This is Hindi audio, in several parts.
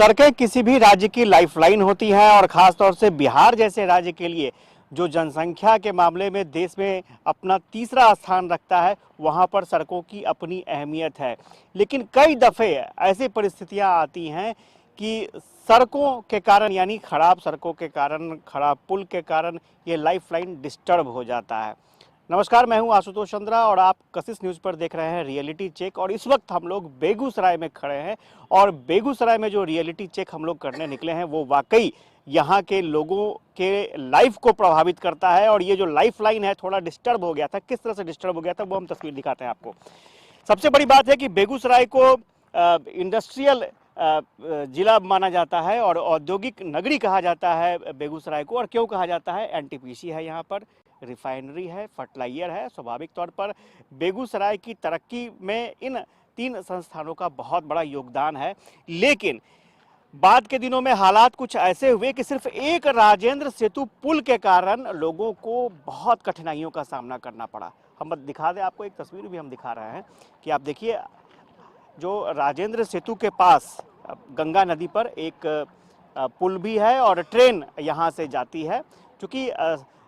सड़कें किसी भी राज्य की लाइफलाइन होती हैं और ख़ास तौर से बिहार जैसे राज्य के लिए जो जनसंख्या के मामले में देश में अपना तीसरा स्थान रखता है, वहाँ पर सड़कों की अपनी अहमियत है। लेकिन कई दफ़े ऐसी परिस्थितियाँ आती हैं कि सड़कों के कारण यानी खराब सड़कों के कारण, खराब पुल के कारण ये लाइफलाइन डिस्टर्ब हो जाता है। नमस्कार, मैं हूं आशुतोष चंद्रा और आप कशिश न्यूज़ पर देख रहे हैं रियलिटी चेक। और इस वक्त हम लोग बेगूसराय में खड़े हैं और बेगूसराय में जो रियलिटी चेक हम लोग करने निकले हैं वो वाकई यहाँ के लोगों के लाइफ को प्रभावित करता है। और ये जो लाइफ लाइन है थोड़ा डिस्टर्ब हो गया था। किस तरह से डिस्टर्ब हो गया था वो हम तस्वीर दिखाते हैं आपको। सबसे बड़ी बात है कि बेगूसराय को इंडस्ट्रियल जिला माना जाता है और औद्योगिक नगरी कहा जाता है बेगूसराय को। और क्यों कहा जाता है? एनटीपीसी है, यहाँ पर रिफाइनरी है, फर्टिलाइजर है। स्वाभाविक तौर पर बेगूसराय की तरक्की में इन तीन संस्थानों का बहुत बड़ा योगदान है। लेकिन बाद के दिनों में हालात कुछ ऐसे हुए कि सिर्फ एक राजेंद्र सेतु पुल के कारण लोगों को बहुत कठिनाइयों का सामना करना पड़ा। हम दिखा दें आपको, एक तस्वीर भी हम दिखा रहे हैं कि आप देखिए, जो राजेंद्र सेतु के पास गंगा नदी पर एक पुल भी है और ट्रेन यहाँ से जाती है। क्योंकि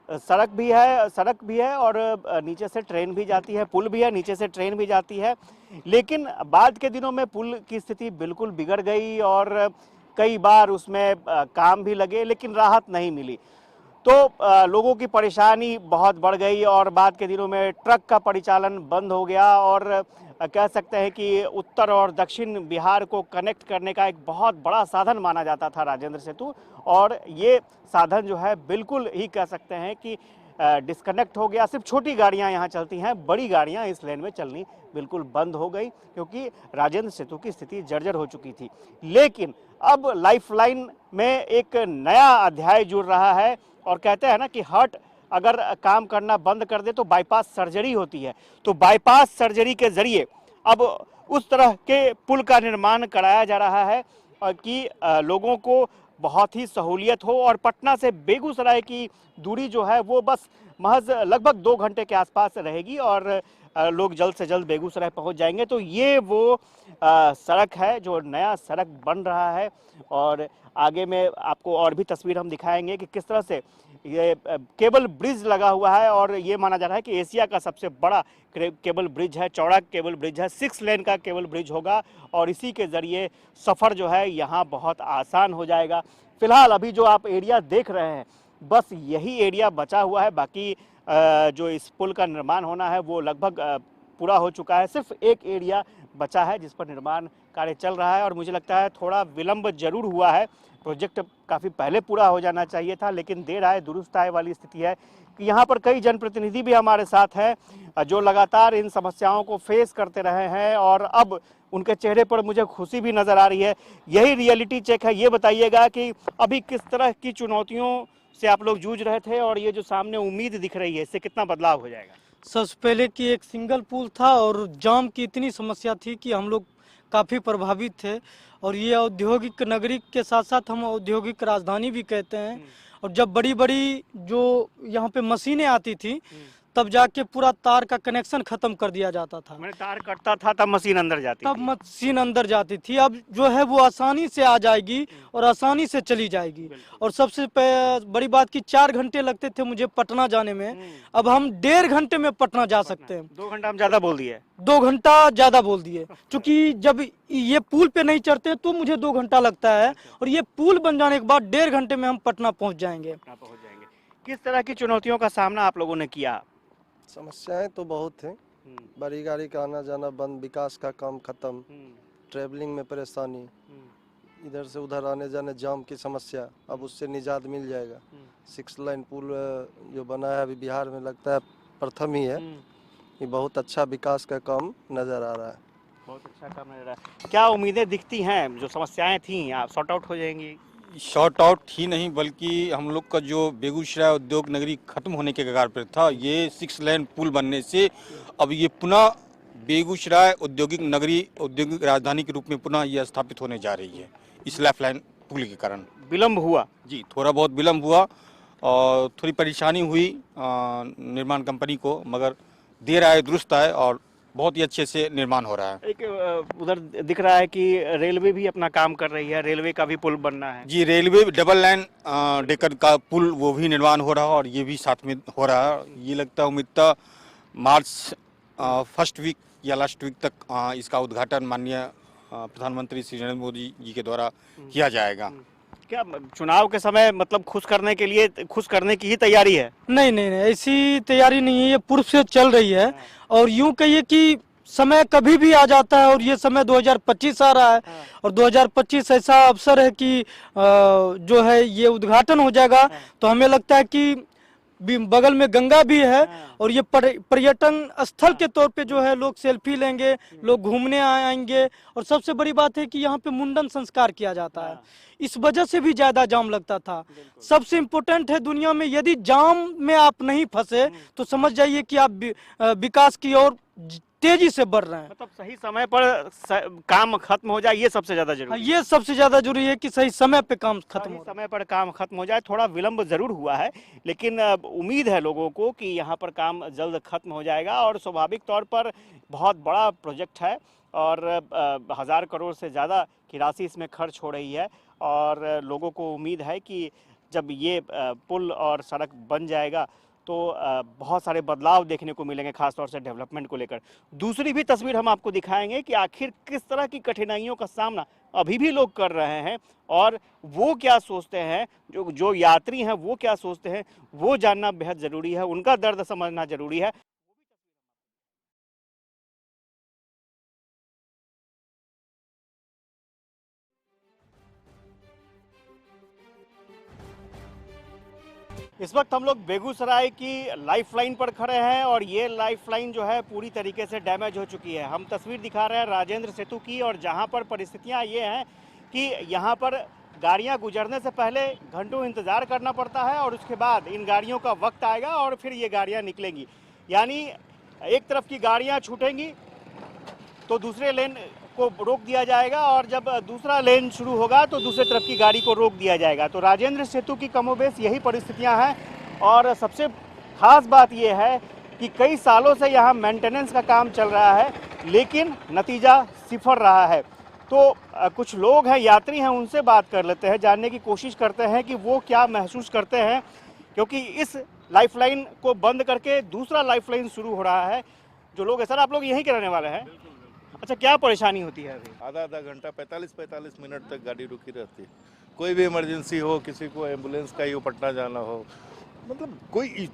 सड़क भी है और नीचे से ट्रेन भी जाती है, पुल भी है, नीचे से ट्रेन भी जाती है। लेकिन बाद के दिनों में पुल की स्थिति बिल्कुल बिगड़ गई और कई बार उसमें काम भी लगे लेकिन राहत नहीं मिली। तो लोगों की परेशानी बहुत बढ़ गई और बाद के दिनों में ट्रक का परिचालन बंद हो गया। और कह सकते हैं कि उत्तर और दक्षिण बिहार को कनेक्ट करने का एक बहुत बड़ा साधन माना जाता था राजेंद्र सेतु। और ये साधन जो है बिल्कुल ही कह सकते हैं कि डिस्कनेक्ट हो गया। सिर्फ छोटी गाड़ियां यहाँ चलती हैं, बड़ी गाड़ियां इस लेन में चलनी बिल्कुल बंद हो गई क्योंकि राजेंद्र सेतु की स्थिति जर्जर हो चुकी थी। लेकिन अब लाइफलाइन में एक नया अध्याय जुड़ रहा है और कहते हैं ना कि हार्ट अगर काम करना बंद कर दे तो बाईपास सर्जरी होती है। तो बाईपास सर्जरी के जरिए अब उस तरह के पुल का निर्माण कराया जा रहा है कि लोगों को बहुत ही सहूलियत हो। और पटना से बेगूसराय की दूरी जो है वो बस महज लगभग 2 घंटे के आसपास रहेगी और लोग जल्द से जल्द बेगूसराय पहुंच जाएंगे। तो ये वो सड़क है जो नया सड़क बन रहा है। और आगे में आपको और भी तस्वीर हम दिखाएंगे कि किस तरह से ये केबल ब्रिज लगा हुआ है। और ये माना जा रहा है कि एशिया का सबसे बड़ा केबल ब्रिज है, चौड़ा केबल ब्रिज है, 6 लेन का केबल ब्रिज होगा और इसी के ज़रिए सफ़र जो है यहाँ बहुत आसान हो जाएगा। फिलहाल अभी जो आप एरिया देख रहे हैं बस यही एरिया बचा हुआ है। बाकी जो इस पुल का निर्माण होना है वो लगभग पूरा हो चुका है। सिर्फ एक एरिया बचा है जिस पर निर्माण कार्य चल रहा है और मुझे लगता है थोड़ा विलंब जरूर हुआ है। प्रोजेक्ट काफ़ी पहले पूरा हो जाना चाहिए था लेकिन देर आए दुरुस्त आए वाली स्थिति है कि यहाँ पर कई जनप्रतिनिधि भी हमारे साथ हैं जो लगातार इन समस्याओं को फेस करते रहे हैं और अब उनके चेहरे पर मुझे खुशी भी नज़र आ रही है। यही रियलिटी चेक है। ये बताइएगा कि अभी किस तरह की चुनौतियों से आप लोग जूझ रहे थे और ये जो सामने उम्मीद दिख रही है इससे कितना बदलाव हो जाएगा? सबसे पहले कि एक सिंगल पुल था और जाम की इतनी समस्या थी कि हम लोग काफ़ी प्रभावित थे। और ये औद्योगिक नगरी के साथ साथ हम औद्योगिक राजधानी भी कहते हैं। और जब बड़ी बड़ी जो यहाँ पे मशीनें आती थी तब जाके पूरा तार का कनेक्शन खत्म कर दिया जाता था। मैंने तार कटता था तब मशीन अंदर जाती तब थी। मशीन अंदर जाती थी। अब जो है वो आसानी से आ जाएगी और आसानी से चली जाएगी। और सबसे बड़ी बात कि 4 घंटे लगते थे मुझे पटना जाने में, अब हम 1.5 घंटे में पटना जा सकते हैं। 2 घंटा हम ज़्यादा बोल दिए। 2 घंटा ज़्यादा बोल दिए क्योंकि जब ये पुल पे नहीं चढ़ते तो मुझे 2 घंटा लगता है और ये पुल बन जाने के बाद 1.5 घंटे में हम पटना पहुंच जाएंगे। किस तरह की चुनौतियों का सामना आप लोगों ने किया? समस्याएं तो बहुत हैं। बड़ी गाड़ी का आना जाना बंद, विकास का काम खत्म, ट्रेवलिंग में परेशानी, इधर से उधर आने जाने जाम की समस्या, अब उससे निजात मिल जाएगा। 6 लाइन पुल जो बना है अभी बिहार में लगता है प्रथम ही है। ये बहुत अच्छा विकास का काम नज़र आ रहा है। बहुत अच्छा काम नज़र आ रहा है। क्या उम्मीदें दिखती हैं? जो समस्याएं थी आप सॉर्ट आउट हो जाएंगी? शॉर्ट आउट ही नहीं बल्कि हम लोग का जो बेगूसराय उद्योग नगरी खत्म होने के कगार पर था, ये 6 लेन पुल बनने से अब ये पुनः बेगूसराय औद्योगिक नगरी, औद्योगिक राजधानी के रूप में पुनः ये स्थापित होने जा रही है इस लाइफलाइन पुल के कारण। विलम्ब हुआ जी, थोड़ा बहुत विलम्ब हुआ और थोड़ी परेशानी हुई निर्माण कंपनी को, मगर देर आए दुरुस्त आए और बहुत ही अच्छे से निर्माण हो रहा है। एक उधर दिख रहा है कि रेलवे भी अपना काम कर रही है, रेलवे का भी पुल बनना है। जी, रेलवे डबल लाइन डेकर का पुल वो भी निर्माण हो रहा है और ये भी साथ में हो रहा है। ये लगता है उम्मीदता मार्च फर्स्ट वीक या लास्ट वीक तक इसका उद्घाटन माननीय प्रधानमंत्री श्री नरेंद्र मोदी जी के द्वारा किया जाएगा। क्या चुनाव के समय मतलब खुश करने की ही तैयारी है? नहीं नहीं नहीं, ऐसी तैयारी नहीं है, ये पूर्व से चल रही है। और यूं कहिए कि समय कभी भी आ जाता है और ये समय 2025 आ रहा है। और 2025 ऐसा अवसर है कि जो है ये उद्घाटन हो जाएगा। तो हमें लगता है कि बगल में गंगा भी है और ये पर्यटन स्थल के तौर पे जो है लोग सेल्फी लेंगे, लोग घूमने आएंगे। और सबसे बड़ी बात है कि यहाँ पे मुंडन संस्कार किया जाता है, इस वजह से भी ज्यादा जाम लगता था। सबसे इम्पोर्टेंट है दुनिया में, यदि जाम में आप नहीं फंसे तो समझ जाइए कि आप विकास की ओर तेजी से बढ़ रहे हैं। मतलब सही समय पर काम खत्म हो जाए, ये सबसे ज्यादा जरूरी है। ये सबसे ज्यादा जरूरी है कि सही समय पे काम खत्म सही हो। समय पर काम खत्म हो जाए। थोड़ा विलंब जरूर हुआ है, लेकिन उम्मीद है लोगों को कि यहाँ पर काम जल्द खत्म हो जाएगा। और स्वाभाविक तौर पर बहुत बड़ा प्रोजेक्ट है और 1000 करोड़ से ज़्यादा की राशि इसमें खर्च हो रही है। और लोगों को उम्मीद है कि जब ये पुल और सड़क बन जाएगा तो बहुत सारे बदलाव देखने को मिलेंगे, खासतौर से डेवलपमेंट को लेकर। दूसरी भी तस्वीर हम आपको दिखाएंगे कि आखिर किस तरह की कठिनाइयों का सामना अभी भी लोग कर रहे हैं और वो क्या सोचते हैं, जो यात्री हैं वो क्या सोचते हैं, वो जानना बेहद ज़रूरी है, उनका दर्द समझना ज़रूरी है। इस वक्त हम लोग बेगूसराय की लाइफलाइन पर खड़े हैं और ये लाइफलाइन जो है पूरी तरीके से डैमेज हो चुकी है। हम तस्वीर दिखा रहे हैं राजेंद्र सेतु की, और जहां पर परिस्थितियां ये हैं कि यहां पर गाड़ियां गुजरने से पहले घंटों इंतज़ार करना पड़ता है और उसके बाद इन गाड़ियों का वक्त आएगा और फिर ये गाड़ियाँ निकलेंगी। यानी एक तरफ की गाड़ियाँ छूटेंगी तो दूसरे लेन को रोक दिया जाएगा और जब दूसरा लेन शुरू होगा तो दूसरे तरफ की गाड़ी को रोक दिया जाएगा। तो राजेंद्र सेतु की कमोबेश यही परिस्थितियां हैं। और सबसे खास बात यह है कि कई सालों से यहाँ मेंटेनेंस का काम चल रहा है, लेकिन नतीजा सिफर रहा है। तो कुछ लोग हैं, यात्री हैं, उनसे बात कर लेते हैं, जानने की कोशिश करते हैं कि वो क्या महसूस करते हैं, क्योंकि इस लाइफलाइन को बंद करके दूसरा लाइफलाइन शुरू हो रहा है। जो लोग हैं, सर आप लोग यहीं के रहने वाले हैं? अच्छा, क्या परेशानी होती है अभी? आधा घंटा 45 मिनट तक गाड़ी रुकी रहती है। कोई भी इमरजेंसी हो, किसी को एम्बुलेंस का ही पटना जाना हो, मतलब कोई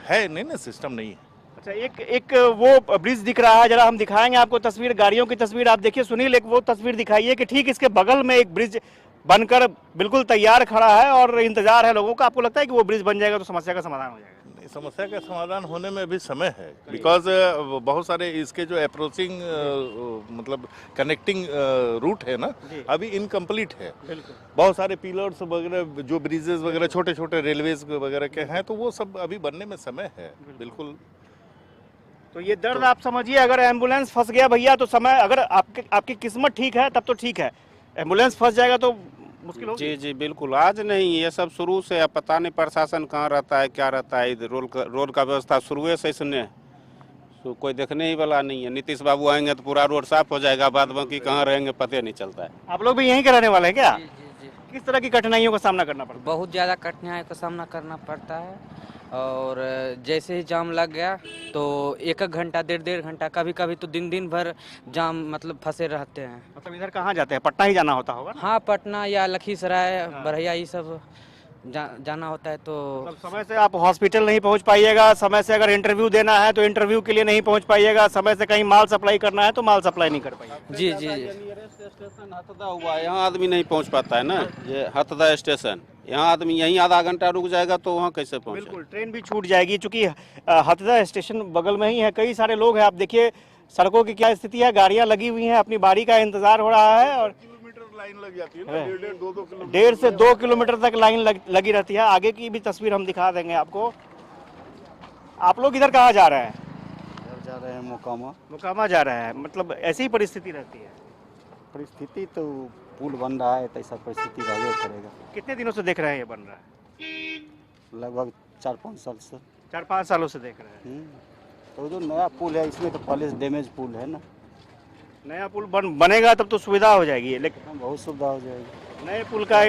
है नहीं ना, सिस्टम नहीं है। अच्छा, एक वो ब्रिज दिख रहा है, जरा हम दिखाएंगे आपको तस्वीर, गाड़ियों की तस्वीर आप देखिए। सुनील, एक वो तस्वीर दिखाइए कि ठीक इसके बगल में एक ब्रिज बनकर बिल्कुल तैयार खड़ा है और इंतजार है लोगों का। आपको लगता है कि वो ब्रिज बन जाएगा तो समस्या का समाधान हो जाएगा? समस्या का समाधान होने में अभी समय है, बिकॉज बहुत सारे इसके जो अप्रोचिंग मतलब कनेक्टिंग रूट है ना, अभी इनकम्प्लीट है। बहुत सारे पिलर्स वगैरह, जो ब्रिजेस वगैरह छोटे छोटे रेलवेज वगैरह के हैं, तो वो सब अभी बनने में समय है। बिल्कुल। तो ये दर्द आप समझिए, अगर एम्बुलेंस फंस गया भैया तो समय, अगर आपकी किस्मत ठीक है तब तो ठीक है, एम्बुलेंस फंस जाएगा तो मुश्किल होगी। जी जी बिल्कुल, आज नहीं, ये सब शुरू से। अब पता नहीं प्रशासन कहाँ रहता है, क्या रहता है। इधर रोड का व्यवस्था शुरू से इसने तो कोई देखने ही वाला नहीं है। नीतीश बाबू आएंगे तो पूरा रोड साफ हो जाएगा, बाद बाकी कहाँ रहेंगे पता नहीं चलता है। आप लोग भी यहीं के रहने वाले हैं क्या? जी जी जी, किस तरह की कठिनाइयों का सामना करना पड़ता है? बहुत ज़्यादा कठिनाइयों का सामना करना पड़ता है। और जैसे ही जाम लग गया तो एक घंटा, डेढ़ घंटा, कभी कभी तो दिन भर जाम मतलब फंसे रहते हैं। मतलब इधर कहाँ जाते हैं? पटना ही जाना होता होगा? हाँ, पटना या लखीसराय, बरैया, ये सब जाना होता है। तो मतलब समय से आप हॉस्पिटल नहीं पहुंच पाइएगा, समय से अगर इंटरव्यू देना है तो इंटरव्यू के लिए नहीं पहुंच पाइएगा, समय से कहीं माल सप्लाई करना है तो माल सप्लाई नहीं कर पाइएगा। जी जी जी, स्टेशन हथदा हुआ है, यहाँ आदमी नहीं पहुँच पाता है ना। ये हथदा स्टेशन, यहाँ आदमी यहीं आधा घंटा रुक जाएगा तो वहाँ कैसे पहुँचे? बिल्कुल, ट्रेन भी छूट जाएगी, चूंकि हथदा स्टेशन बगल में ही है। कई सारे लोग हैं, आप देखिए सड़कों की क्या स्थिति है, गाड़ियां लगी हुई हैं, अपनी बारी का इंतजार हो रहा है और लाइन लग जाती है ना, 1.5 से 2 किलोमीटर तक लाइन लगी रहती है। आगे की भी तस्वीर हम दिखा देंगे आपको। आप लोग इधर कहाँ जा रहे हैं? जा रहे हैं मोकामा जा रहे हैं। मतलब ऐसी ही परिस्थिति रहती है? परिस्थिति तो पुल बन रहा है तो ऐसा परिस्थिति रहने करेगा। कितने दिनों से देख रहे हैं ये बन रहा है? लगभग 4-5 साल से। 4-5 सालों से देख रहे हैं। तो जो नया पुल है इसमें तो पहले से डैमेज पुल है ना, नया पुल बनेगा तब तो सुविधा हो जाएगी, लेकिन बहुत सुविधा हो जाएगी। नए पुल का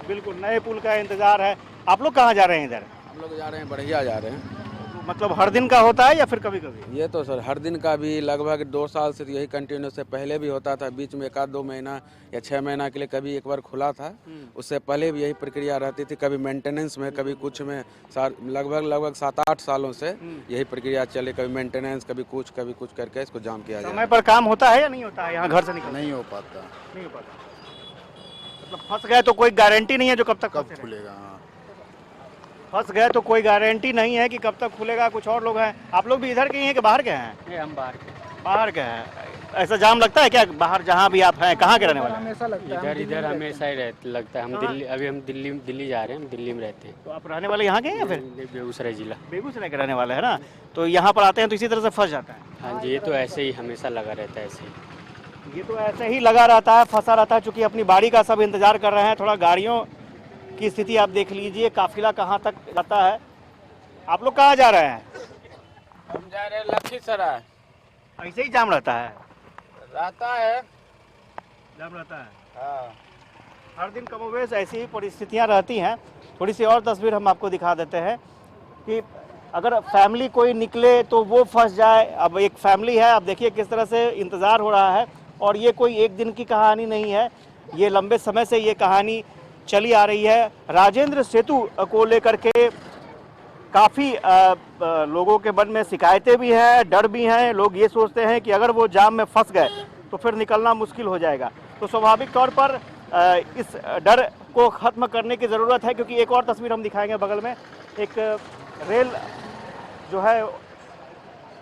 बिल्कुल नए पुल का इंतजार है। आप लोग कहाँ जा रहे हैं इधर? हम लोग जा रहे हैं बढ़िया जा रहे हैं। मतलब हर दिन का होता है या फिर कभी कभी? ये तो सर हर दिन का भी लगभग 2 साल से यही कंटिन्यूस है। पहले भी होता था, बीच में 1-2 महीना या 6 महीना के लिए कभी एक बार खुला था। उससे पहले भी यही प्रक्रिया रहती थी, कभी मेंटेनेंस में, कभी कुछ में। लगभग 7-8 सालों से यही प्रक्रिया चले, कभी मेंटेनेंस, कभी कुछ करके इसको जाम किया जाए। समय पर काम होता है या नहीं होता है? यहाँ घर से निकल नहीं हो पाता। नहीं हो पाता, मतलब फंस गए तो कोई गारंटी नहीं है जो कब तक कब फंसे रहे। खुलेगा? हाँ। फंस गए तो कोई गारंटी नहीं है कि कब तक खुलेगा। कुछ और लोग हैं, आप लोग भी इधर के ही हैं कि बाहर के हैं? हम बाहर के हैं। ऐसा जाम लगता है क्या बाहर जहाँ भी आप हैं? कहाँ के रहने वाले हैं? हमेशा लगता है, इधर हमेशा ही लगता है। हम दिल्ली, अभी हम दिल्ली जा रहे हैं, हम दिल्ली में रहते हैं। तो आप रहने वाले यहाँ के हैं या फिर बेगूसराय जिला। बेगूसराय के रहने वाले हैं ना? तो यहाँ पर आते हैं तो इसी तरह से फंस जाता है। हाँ जी, ये तो ऐसे ही हमेशा लगा रहता है, ऐसे ही। ये तो ऐसे ही लगा रहता है, फंसा रहता है। चूंकि अपनी बारी का सब इंतजार कर रहे हैं। थोड़ा गाड़ियों की स्थिति आप देख लीजिए, काफिला कहाँ तक जाता है। आप लोग कहाँ जा रहे हैं? हम जा रहे हैं लखीसराय। ऐसे ही जाम रहता है? जाम रहता है। हाँ। हर दिन कमोबेश ऐसी ही परिस्थितियां रहती हैं। थोड़ी सी और तस्वीर हम आपको दिखा देते हैं कि अगर फैमिली कोई निकले तो वो फंस जाए। अब एक फैमिली है, आप देखिए किस तरह से इंतज़ार हो रहा है। और ये कोई एक दिन की कहानी नहीं है, ये लंबे समय से ये कहानी चली आ रही है। राजेंद्र सेतु को लेकर के काफ़ी लोगों के मन में शिकायतें भी हैं, डर भी हैं। लोग ये सोचते हैं कि अगर वो जाम में फंस गए तो फिर निकलना मुश्किल हो जाएगा। तो स्वाभाविक तौर पर इस डर को ख़त्म करने की ज़रूरत है। क्योंकि एक और तस्वीर हम दिखाएंगे, बगल में एक रेल जो है,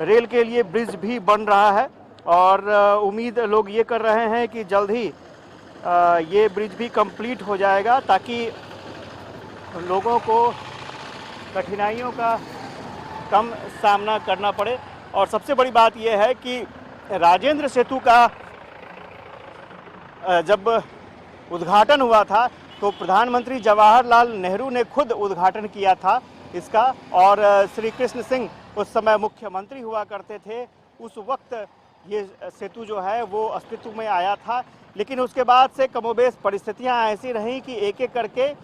रेल के लिए ब्रिज भी बन रहा है। और उम्मीद लोग ये कर रहे हैं कि जल्द ही ये ब्रिज भी कंप्लीट हो जाएगा, ताकि लोगों को कठिनाइयों का कम सामना करना पड़े। और सबसे बड़ी बात यह है कि राजेंद्र सेतु का जब उद्घाटन हुआ था तो प्रधानमंत्री जवाहरलाल नेहरू ने खुद उद्घाटन किया था इसका। और श्री कृष्ण सिंह उस समय मुख्यमंत्री हुआ करते थे। उस वक्त ये सेतु जो है वो अस्तित्व में आया था। लेकिन उसके बाद से कमोबेश परिस्थितियां ऐसी रहीं कि एक एक करके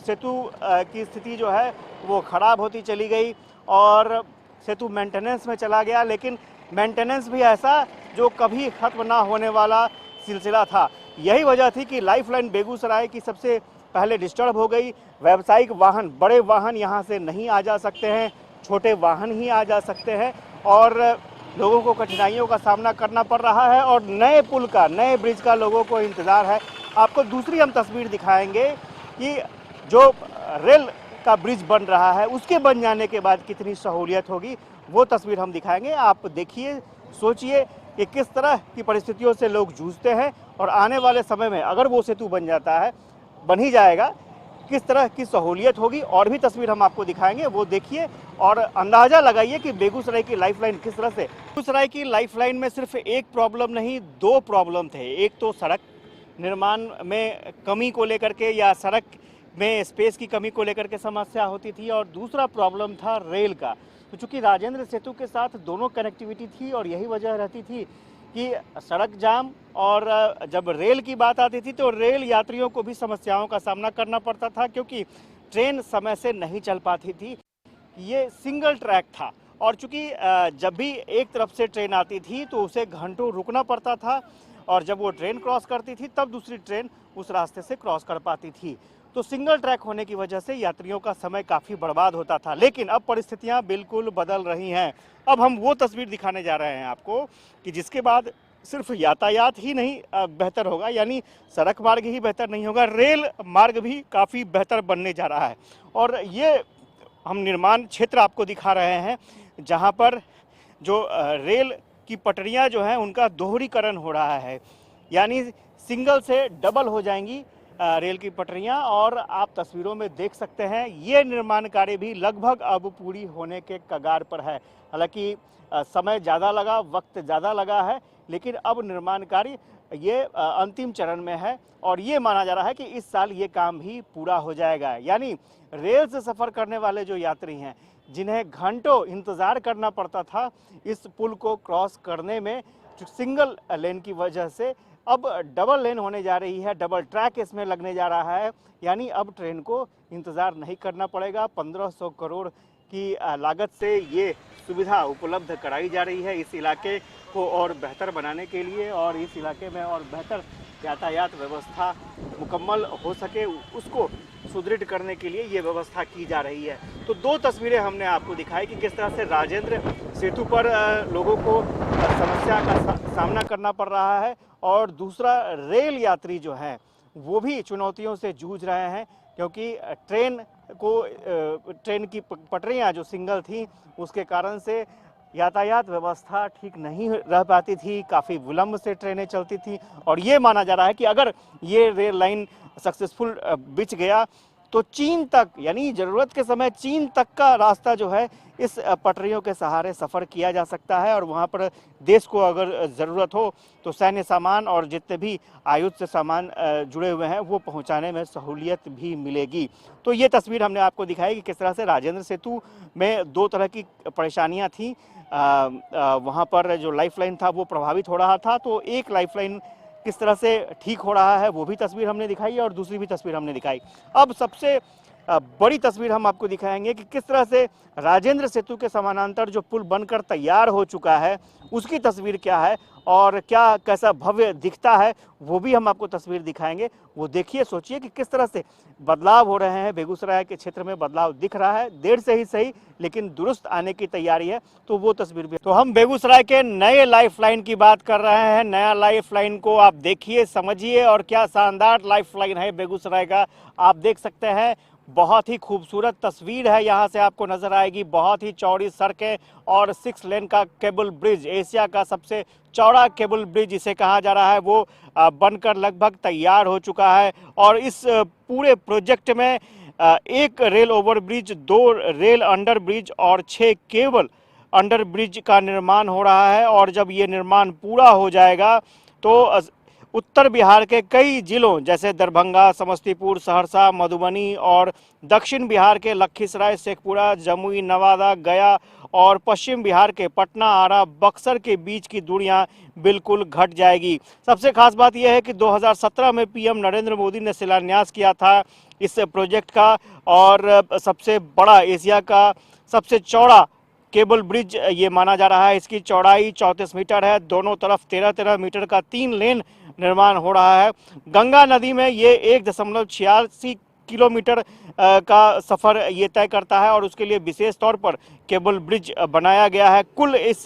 सेतु की स्थिति जो है वो ख़राब होती चली गई और सेतु मेंटेनेंस में चला गया। लेकिन मेंटेनेंस भी ऐसा जो कभी ख़त्म ना होने वाला सिलसिला था। यही वजह थी कि लाइफलाइन बेगूसराय की सबसे पहले डिस्टर्ब हो गई। व्यावसायिक वाहन, बड़े वाहन यहाँ से नहीं आ जा सकते हैं, छोटे वाहन ही आ जा सकते हैं और लोगों को कठिनाइयों का सामना करना पड़ रहा है। और नए पुल का, नए ब्रिज का लोगों को इंतज़ार है। आपको दूसरी हम तस्वीर दिखाएंगे कि जो रेल का ब्रिज बन रहा है उसके बन जाने के बाद कितनी सहूलियत होगी, वो तस्वीर हम दिखाएंगे। आप देखिए, सोचिए कि किस तरह की परिस्थितियों से लोग जूझते हैं। और आने वाले समय में अगर वो सेतु बन जाता है, बन ही जाएगा, किस तरह की सहूलियत होगी। और भी तस्वीर हम आपको दिखाएंगे, वो देखिए और अंदाज़ा लगाइए कि बेगूसराय की लाइफलाइन किस तरह से। बेगूसराय की लाइफलाइन में सिर्फ एक प्रॉब्लम नहीं, 2 प्रॉब्लम थे। एक तो सड़क निर्माण में कमी को लेकर के या सड़क में स्पेस की कमी को लेकर के समस्या होती थी, और दूसरा प्रॉब्लम था रेल का। तो चूँकि राजेंद्र सेतु के साथ दोनों कनेक्टिविटी थी और यही वजह रहती थी कि सड़क जाम, और जब रेल की बात आती थी तो रेल यात्रियों को भी समस्याओं का सामना करना पड़ता था, क्योंकि ट्रेन समय से नहीं चल पाती थी। ये सिंगल ट्रैक था और चूँकि जब भी एक तरफ से ट्रेन आती थी तो उसे घंटों रुकना पड़ता था, और जब वो ट्रेन क्रॉस करती थी तब दूसरी ट्रेन उस रास्ते से क्रॉस कर पाती थी। तो सिंगल ट्रैक होने की वजह से यात्रियों का समय काफ़ी बर्बाद होता था। लेकिन अब परिस्थितियां बिल्कुल बदल रही हैं। अब हम वो तस्वीर दिखाने जा रहे हैं आपको कि जिसके बाद सिर्फ यातायात ही नहीं बेहतर होगा, यानी सड़क मार्ग ही बेहतर नहीं होगा, रेल मार्ग भी काफ़ी बेहतर बनने जा रहा है। और ये हम निर्माण क्षेत्र आपको दिखा रहे हैं जहाँ पर जो रेल की पटरियाँ जो हैं उनका दोहरीकरण हो रहा है, यानी सिंगल से डबल हो जाएंगी रेल की पटरियां। और आप तस्वीरों में देख सकते हैं ये निर्माण कार्य भी लगभग अब पूरी होने के कगार पर है। हालांकि समय ज़्यादा लगा, वक्त ज़्यादा लगा है, लेकिन अब निर्माण कार्य ये अंतिम चरण में है और ये माना जा रहा है कि इस साल ये काम भी पूरा हो जाएगा। यानी रेल से सफ़र करने वाले जो यात्री हैं जिन्हें घंटों इंतज़ार करना पड़ता था इस पुल को क्रॉस करने में, जो सिंगल लेन की वजह से अब डबल लेन होने जा रही है, डबल ट्रैक इसमें लगने जा रहा है। यानी अब ट्रेन को इंतज़ार नहीं करना पड़ेगा। 1500 करोड़ की लागत से ये सुविधा उपलब्ध कराई जा रही है इस इलाके को और बेहतर बनाने के लिए, और इस इलाके में और बेहतर यातायात व्यवस्था मुकम्मल हो सके उसको सुदृढ़ करने के लिए ये व्यवस्था की जा रही है। तो दो तस्वीरें हमने आपको दिखाई कि किस तरह से राजेंद्र सेतु पर लोगों को समस्या का सामना करना पड़ रहा है, और दूसरा रेल यात्री जो हैं वो भी चुनौतियों से जूझ रहे हैं, क्योंकि ट्रेन की पटरियां जो सिंगल थी उसके कारण से यातायात व्यवस्था ठीक नहीं रह पाती थी, काफ़ी विलंब से ट्रेनें चलती थी। और ये माना जा रहा है कि अगर ये रेल लाइन सक्सेसफुल बिछ गया तो चीन तक, यानी ज़रूरत के समय चीन तक का रास्ता जो है इस पटरियों के सहारे सफ़र किया जा सकता है, और वहाँ पर देश को अगर ज़रूरत हो तो सैन्य सामान और जितने भी आयुध से सामान जुड़े हुए हैं वो पहुँचाने में सहूलियत भी मिलेगी। तो ये तस्वीर हमने आपको दिखाई कि किस तरह से राजेंद्र सेतु में दो तरह की परेशानियाँ थीं। वहाँ पर जो लाइफलाइन था वो प्रभावित हो रहा था, तो एक लाइफलाइन किस तरह से ठीक हो रहा है वो भी तस्वीर हमने दिखाई है, और दूसरी भी तस्वीर हमने दिखाई। अब सबसे बड़ी तस्वीर हम आपको दिखाएंगे कि किस तरह से राजेंद्र सेतु के समानांतर जो पुल बनकर तैयार हो चुका है उसकी तस्वीर क्या है और क्या कैसा भव्य दिखता है वो भी हम आपको तस्वीर दिखाएंगे। वो देखिए, सोचिए कि किस तरह से बदलाव हो रहे हैं। बेगूसराय के क्षेत्र में बदलाव दिख रहा है, देर से ही सही लेकिन दुरुस्त आने की तैयारी है, तो वो तस्वीर भी। तो हम बेगूसराय के नए लाइफलाइन की बात कर रहे हैं। नया लाइफलाइन को आप देखिए, समझिए, और क्या शानदार लाइफलाइन है बेगूसराय का, आप देख सकते हैं। बहुत ही खूबसूरत तस्वीर है, यहाँ से आपको नजर आएगी। बहुत ही चौड़ी सड़कें और 6 लेन का केबल ब्रिज, एशिया का सबसे चौड़ा केबल ब्रिज इसे कहा जा रहा है, वो बनकर लगभग तैयार हो चुका है। और इस पूरे प्रोजेक्ट में एक rail over bridge, 2 rail under bridge और 6 केबल अंडर ब्रिज का निर्माण हो रहा है। और जब ये निर्माण पूरा हो जाएगा तो उत्तर बिहार के कई जिलों जैसे दरभंगा, समस्तीपुर, सहरसा, मधुबनी और दक्षिण बिहार के लखीसराय, शेखपुरा, जमुई, नवादा, गया और पश्चिम बिहार के पटना, आरा, बक्सर के बीच की दूरियां बिल्कुल घट जाएगी। सबसे खास बात यह है कि 2017 में पीएम नरेंद्र मोदी ने शिलान्यास किया था इस प्रोजेक्ट का, और सबसे बड़ा, एशिया का सबसे चौड़ा केबल ब्रिज ये माना जा रहा है। इसकी चौड़ाई 34 मीटर है, दोनों तरफ 13-13 मीटर का 3 लेन निर्माण हो रहा है। गंगा नदी में ये 1.86 किलोमीटर का सफ़र ये तय करता है, और उसके लिए विशेष तौर पर केबल ब्रिज बनाया गया है। कुल इस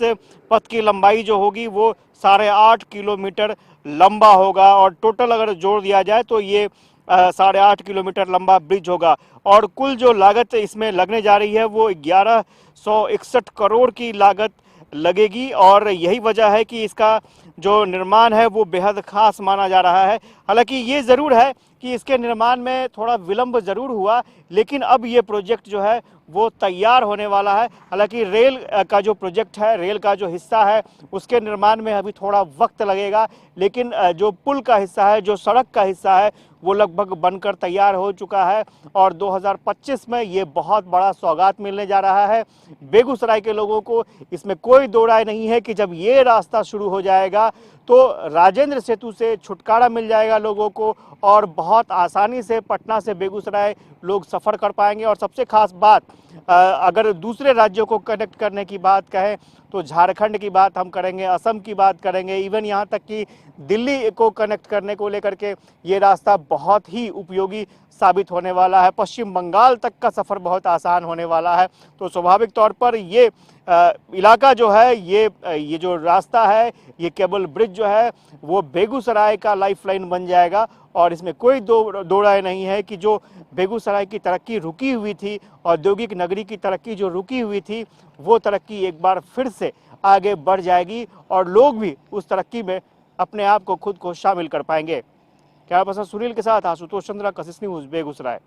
पथ की लंबाई जो होगी वो 8.5 किलोमीटर लंबा होगा, और टोटल अगर जोड़ दिया जाए तो ये 8.5 किलोमीटर लंबा ब्रिज होगा। और कुल जो लागत इसमें लगने जा रही है वो 1161 करोड़ की लागत लगेगी, और यही वजह है कि इसका जो निर्माण है वो बेहद खास माना जा रहा है। हालांकि ये ज़रूर है कि इसके निर्माण में थोड़ा विलंब ज़रूर हुआ, लेकिन अब ये प्रोजेक्ट जो है वो तैयार होने वाला है। हालांकि रेल का जो प्रोजेक्ट है, रेल का जो हिस्सा है, उसके निर्माण में अभी थोड़ा वक्त लगेगा, लेकिन जो पुल का हिस्सा है, जो सड़क का हिस्सा है, वो लगभग बनकर तैयार हो चुका है। और 2025 में ये बहुत बड़ा सौगात मिलने जा रहा है बेगूसराय के लोगों को। इसमें कोई दो राय नहीं है कि जब ये रास्ता शुरू हो जाएगा तो राजेंद्र सेतु से छुटकारा मिल जाएगा लोगों को, और बहुत आसानी से पटना से बेगूसराय लोग सफ़र कर पाएंगे। और सबसे खास बात, अगर दूसरे राज्यों को कनेक्ट करने की बात कहें तो झारखंड की बात हम करेंगे, असम की बात करेंगे, इवन यहाँ तक कि दिल्ली को कनेक्ट करने को लेकर के ये रास्ता बहुत ही उपयोगी साबित होने वाला है। पश्चिम बंगाल तक का सफ़र बहुत आसान होने वाला है। तो स्वाभाविक तौर पर ये इलाका जो है, ये जो रास्ता है, ये केबल ब्रिज जो है वो बेगूसराय का लाइफलाइन बन जाएगा। और इसमें कोई दो राय नहीं है कि जो बेगूसराय की तरक्की रुकी हुई थी, औद्योगिक नगरी की तरक्की जो रुकी हुई थी, वो तरक्की एक बार फिर से आगे बढ़ जाएगी, और लोग भी उस तरक्की में अपने आप को खुद को शामिल कर पाएंगे। कैमरा पर्सन सुनील के साथ आशुतोष चंद्रा, कशिश न्यूज़, बेगूसराय।